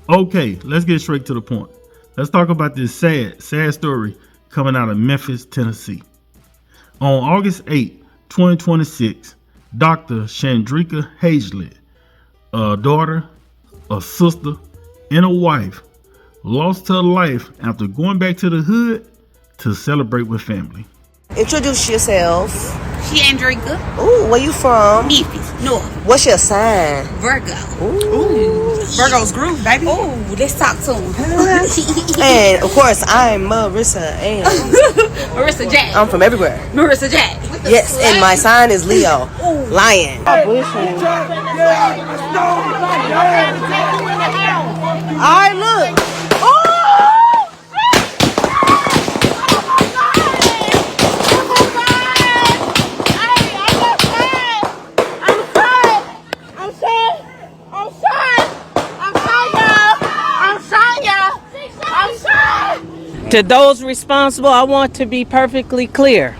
Okay, let's get straight to the point. Let's talk about this sad story coming out of Memphis, Tennessee. On August 8, 2026, Dr. Shandrika Hayslett, a daughter, a sister, and a wife, lost her life after going back to the hood to celebrate with family. Introduce yourself. Shandrika. Ooh, where you from? Memphis, North. What's your sign? Virgo. Ooh. Virgo's groove, baby. Ooh, let's talk to him. And of course, I'm Marissa. And Marissa Jack. I'm from everywhere. Marissa Jack. Yes, and my sign is Leo. Lion. Alright, look. To those responsible, I want to be perfectly clear.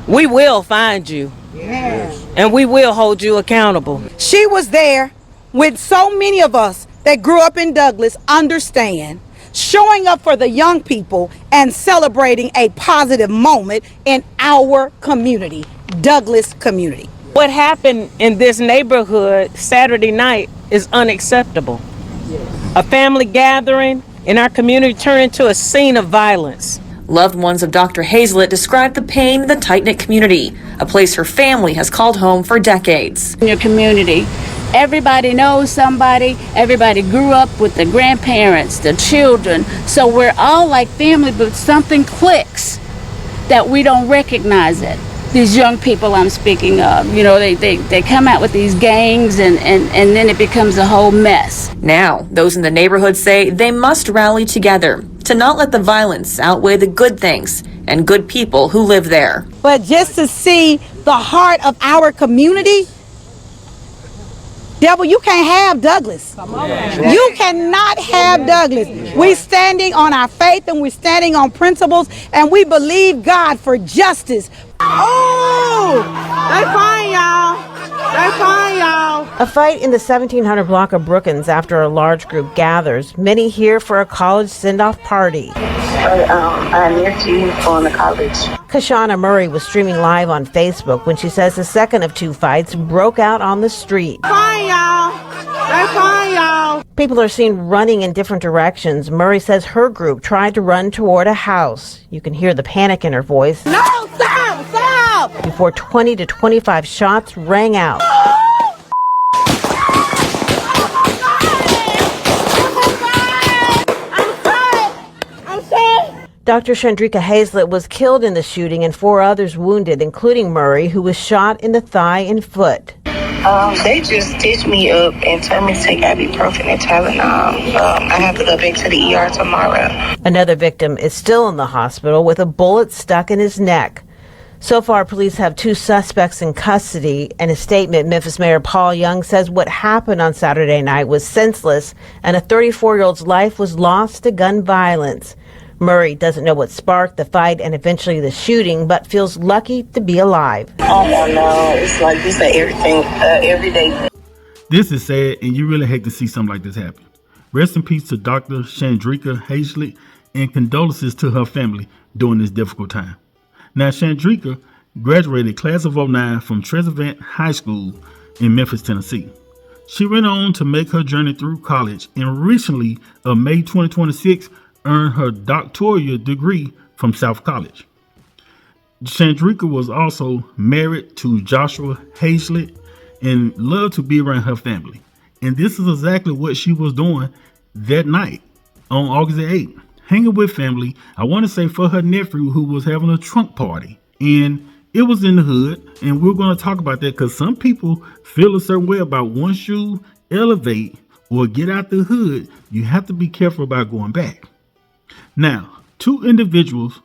We will find you. Yes. And we will hold you accountable. She was there with so many of us that grew up in Douglas, understand, showing up for the young people and celebrating a positive moment in our community, Douglas community. What happened in this neighborhood Saturday night is unacceptable. Yes. A family gathering in our community turned into a scene of violence. Loved ones of Dr. Hayslett described the pain in the tight-knit community, a place her family has called home for decades. In your community, everybody knows somebody, everybody grew up with the grandparents, the children, so we're all like family, but something clicks that we don't recognize it. These young people I'm speaking of, you know, they come out with these gangs and then it becomes a whole mess. Now, those in the neighborhood say they must rally together to not let the violence outweigh the good things and good people who live there. But just to see the heart of our community, devil, you can't have Douglas. You cannot have Douglas. We're standing on our faith and we're standing on principles and we believe God for justice. Oh, they fine, y'all. They fine, y'all. A fight in the 1700 block of Brookings after a large group gathers. Many here for a college send-off party. I'm near to going to college. Kashana Murray was streaming live on Facebook when she says the second of two fights broke out on the street. Fine, y'all. They fine, y'all. People are seen running in different directions. Murray says her group tried to run toward a house. You can hear the panic in her voice. No, stop, stop. Before 20 to 25 shots rang out. Dr. Shandrika Hayslett was killed in the shooting and 4 others wounded, including Murray, who was shot in the thigh and foot. They just stitched me up and told me to take ibuprofen and Tylenol. I have to go back to the ER tomorrow. Another victim is still in the hospital with a bullet stuck in his neck. So far, police have 2 suspects in custody. In a statement, Memphis Mayor Paul Young says what happened on Saturday night was senseless and a 34-year-old's life was lost to gun violence. Murray doesn't know what sparked the fight and eventually the shooting, but feels lucky to be alive. Oh, no, it's like this everything, every day. This is sad, and you really hate to see something like this happen. Rest in peace to Dr. Shandrika Hayslett, and condolences to her family during this difficult time. Now, Shandrika graduated class of 09 from Trezevant High School in Memphis, Tennessee. She went on to make her journey through college and recently, in May 2026, earned her doctoral degree from South College. Shandrika was also married to Joshua Hayslett and loved to be around her family. And this is exactly what she was doing that night on August 8th. Hanging with family, I want to say for her nephew who was having a trunk party. And it was in the hood. And we're going to talk about that because some people feel a certain way about once you elevate or get out the hood, you have to be careful about going back. Now, 2 individuals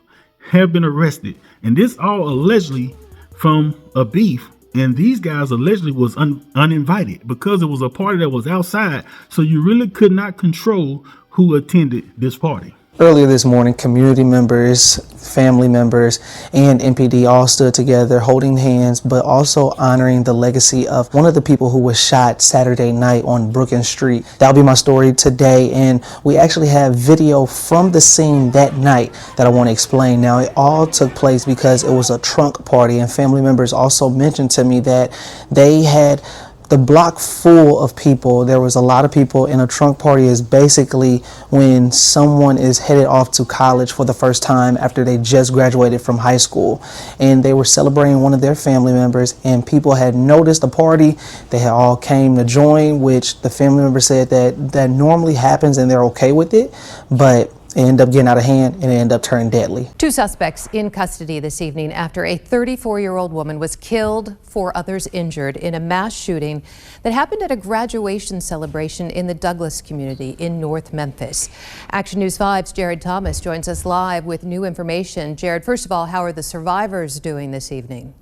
have been arrested, and this all allegedly from a beef. And these guys allegedly was uninvited because it was a party that was outside. So you really could not control who attended this party. Earlier this morning, community members, family members, and MPD all stood together holding hands, but also honoring the legacy of one of the people who was shot Saturday night on Brookings Street. That'll be my story today, and we actually have video from the scene that night that I want to explain. Now, it all took place because it was a trunk party, and family members also mentioned to me that they had the block full of people. There was a lot of people, and a trunk party is basically when someone is headed off to college for the first time after they just graduated from high school, and they were celebrating one of their family members, and people had noticed the party. They had all came to join, which the family member said that normally happens and they're okay with it, but it ended up getting out of hand and it ended up turning deadly. 2 suspects in custody this evening after a 34-year-old woman was killed, 4 others injured in a mass shooting that happened at a graduation celebration in the Douglas community in North Memphis. Action News 5's Jared Thomas joins us live with new information. Jared, first of all, how are the survivors doing this evening?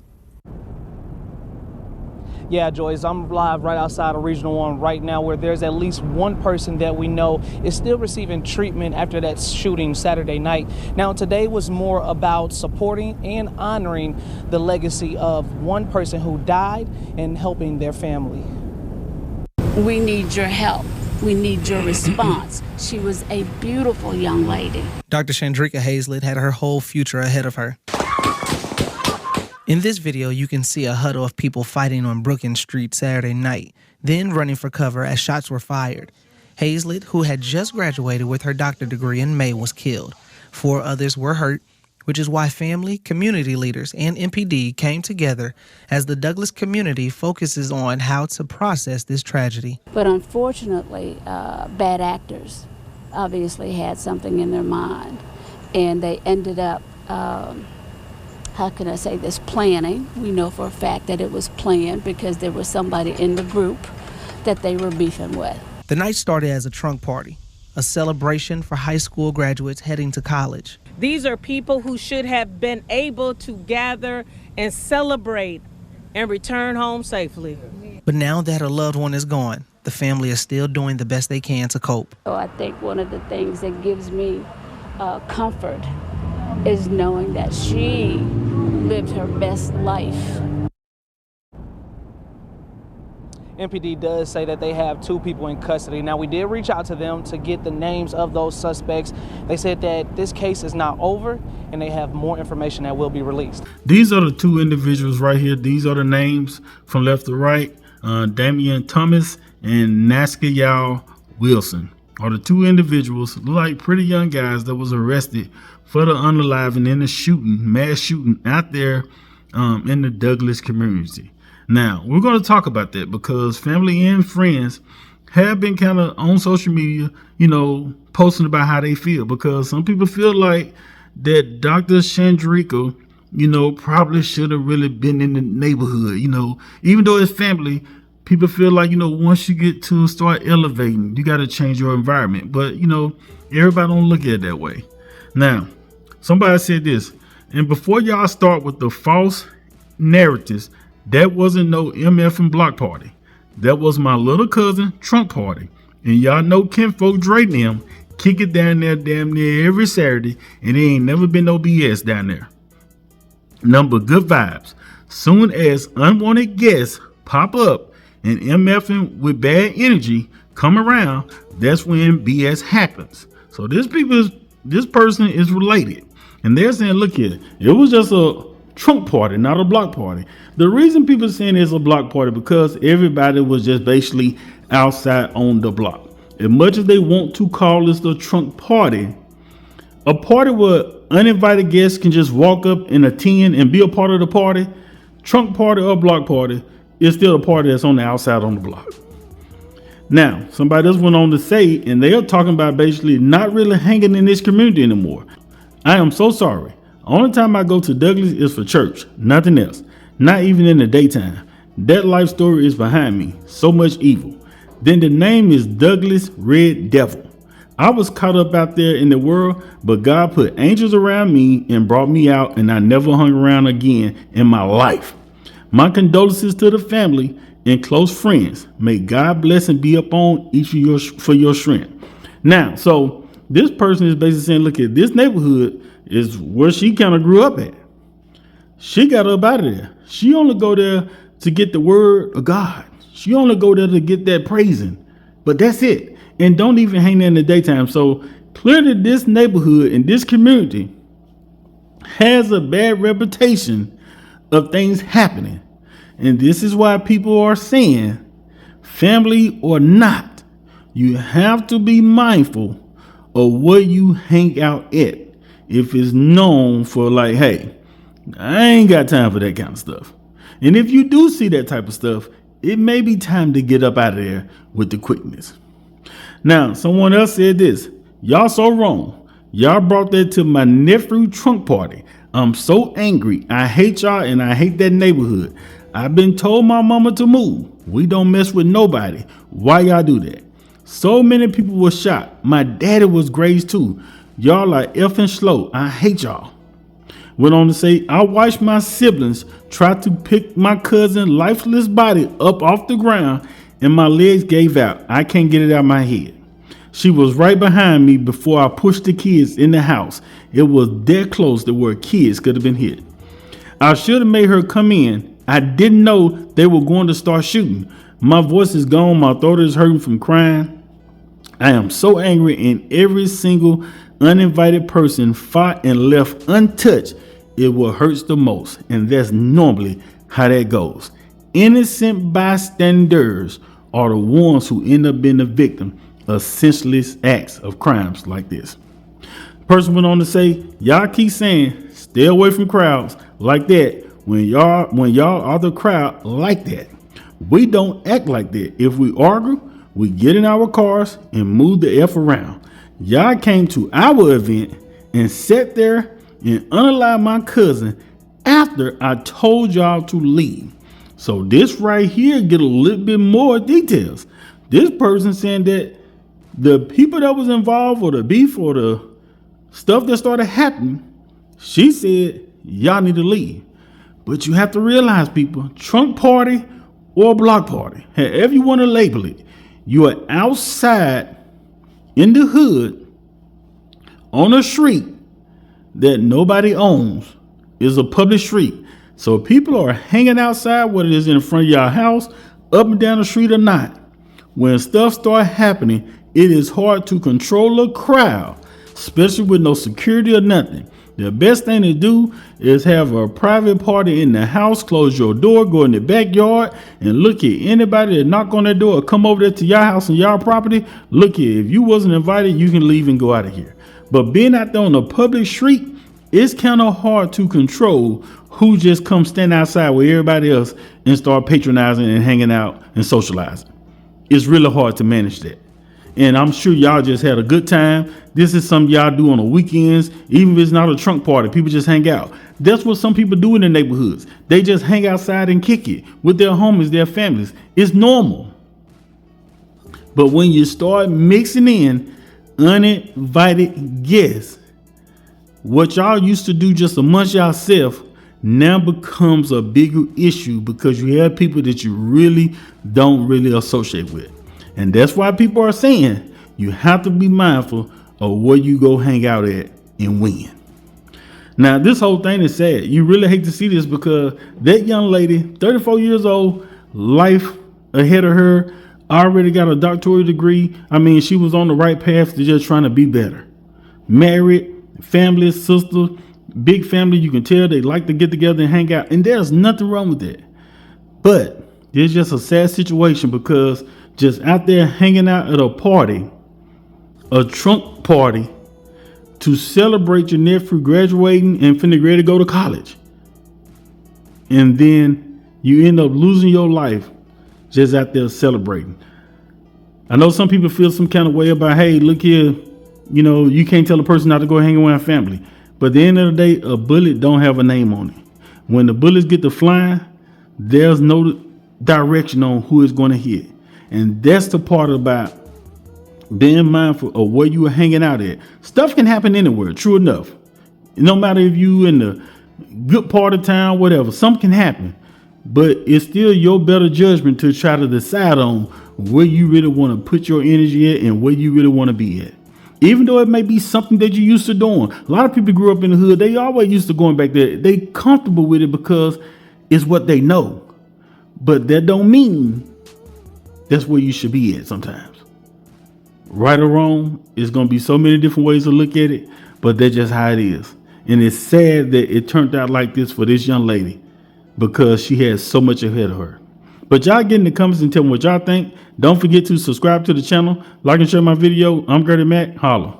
Yeah, Joyce, I'm live right outside of Regional 1 right now, where there's at least one person that we know is still receiving treatment after that shooting Saturday night. Now, today was more about supporting and honoring the legacy of one person who died and helping their family. We need your help. We need your response. She was a beautiful young lady. Dr. Shandrika Hayslett had her whole future ahead of her. In this video, you can see a huddle of people fighting on Brookings Street Saturday night, then running for cover as shots were fired. Hayslett, who had just graduated with her doctorate degree in May, was killed. 4 others were hurt, which is why family, community leaders, and MPD came together as the Douglas community focuses on how to process this tragedy. But unfortunately, bad actors obviously had something in their mind, and they ended up how can I say this, planning. We know for a fact that it was planned because there was somebody in the group that they were beefing with. The night started as a trunk party, a celebration for high school graduates heading to college. These are people who should have been able to gather and celebrate and return home safely. But now that a loved one is gone, the family is still doing the best they can to cope. So I think one of the things that gives me comfort is knowing that she lived her best life. MPD does say that they have 2 people in custody. Now, we did reach out to them to get the names of those suspects. They said that this case is not over and they have more information that will be released. These are the 2 individuals right here. These are the names from left to right. Damian Thomas and Naskayal Wilson are the 2 individuals, look like pretty young guys, that was arrested for the unaliving in the shooting, mass shooting out there in the Douglas community. Now, we're going to talk about that because family and friends have been kind of on social media, posting about how they feel, because some people feel like that Dr. Shandrika, probably should have really been in the neighborhood, even though it's family. People feel like, once you get to start elevating, you got to change your environment. But, everybody don't look at it that way. Now, somebody said this, and before y'all start with the false narratives, that wasn't no MF and block party. That was my little cousin trunk party. And y'all know kinfolk Dre and them kick it down there damn near every Saturday, and there ain't never been no BS down there. Number good vibes. Soon as unwanted guests pop up and MFing with bad energy come around, that's when BS happens. So this person is related. And they're saying, look here, it was just a trunk party, not a block party. The reason people are saying it's a block party because everybody was just basically outside on the block. As much as they want to call this the trunk party, a party where uninvited guests can just walk up and attend and be a part of the party, trunk party or block party, is still a party that's on the outside on the block. Now, somebody else went on to say, and they are talking about basically not really hanging in this community anymore. I am so sorry. Only time I go to Douglas is for church, nothing else. Not even in the daytime. That life story is behind me. So much evil. Then the name is Douglas Red Devil. I was caught up out there in the world, but God put angels around me and brought me out, and I never hung around again in my life. My condolences to the family and close friends. May God bless and be upon each of your for your strength. Now, so This person is basically saying, look, at this neighborhood is where she kind of grew up at. She got up out of there. She only go there to get the word of God. She only go there to get that praising. But that's it. And don't even hang there in the daytime. So clearly this neighborhood and this community has a bad reputation of things happening. And this is why people are saying, family or not, you have to be mindful of where you hang out at. If it's known for like, hey, I ain't got time for that kind of stuff. And if you do see that type of stuff, it may be time to get up out of there with the quickness. Now, someone else said this. Y'all so wrong. Y'all brought that to my nephew trunk party. I'm so angry. I hate y'all and I hate that neighborhood. I've been told my mama to move. We don't mess with nobody. Why y'all do that? So many people were shot. My daddy was grazed too. Y'all are effing slow. I hate y'all. Went on to say, I watched my siblings try to pick my cousin's lifeless body up off the ground and my legs gave out. I can't get it out of my head. She was right behind me before I pushed the kids in the house. It was that close to where kids could have been hit. I should have made her come in. I didn't know they were going to start shooting. My voice is gone. My throat is hurting from crying. I am so angry, and every single uninvited person fought and left untouched. It what hurts the most, and that's normally how that goes. Innocent bystanders are the ones who end up being the victim of senseless acts of crimes like this. Person went on to say, y'all keep saying stay away from crowds like that when y'all are the crowd like that. We don't act like that. If we argue, we get in our cars and move the F around. Y'all came to our event and sat there and unalive my cousin after I told y'all to leave. So this right here get a little bit more details. This person saying that the people that was involved or the beef or the stuff that started happening, she said y'all need to leave. But you have to realize, people, trunk party or block party, however you want to label it, you are outside in the hood on a street that nobody owns. Is a public street. So people are hanging outside, whether it's in front of your house, up and down the street or not. When stuff starts happening, it is hard to control a crowd, especially with no security or nothing. The best thing to do is have a private party in the house, close your door, go in the backyard, and look at anybody that knock on that door or come over there to your house and your property. Look here, if you wasn't invited, you can leave and go out of here. But being out there on a public street, it's kind of hard to control who just comes stand outside with everybody else and start patronizing and hanging out and socializing. It's really hard to manage that. And I'm sure y'all just had a good time. This is something y'all do on the weekends. Even if it's not a trunk party, people just hang out. That's what some people do in the neighborhoods. They just hang outside and kick it with their homies, their families. It's normal. But when you start mixing in uninvited guests, what y'all used to do just amongst yourself now becomes a bigger issue because you have people that you really don't associate with. And that's why people are saying you have to be mindful of where you go hang out at and when. Now, this whole thing is sad. You really hate to see this because that young lady, 34 years old, life ahead of her, already got a doctoral degree. I mean, she was on the right path to just trying to be better. Married, family, sister, big family. You can tell they like to get together and hang out. And there's nothing wrong with that. But it's just a sad situation because just out there hanging out at a party, a trunk party, to celebrate your nephew graduating and finna ready to go to college. And then you end up losing your life just out there celebrating. I know some people feel some kind of way about, hey, look here, you know, you can't tell a person not to go hang around family. But at the end of the day, a bullet don't have a name on it. When the bullets get to flying, there's no direction on who it's going to hit. And that's the part about being mindful of where you are hanging out at. Stuff can happen anywhere, true enough. No matter if you in the good part of town, whatever, something can happen. But it's still your better judgment to try to decide on where you really want to put your energy at and where you really want to be at. Even though it may be something that you used to doing. A lot of people grew up in the hood. They always used to going back there. They comfortable with it because it's what they know. But that don't mean that's where you should be at sometimes. Right or wrong, it's going to be so many different ways to look at it, but that's just how it is. And it's sad that it turned out like this for this young lady because she has so much ahead of her. But y'all get in the comments and tell me what y'all think. Don't forget to subscribe to the channel, like and share my video. I'm Gertie Mac. Holla.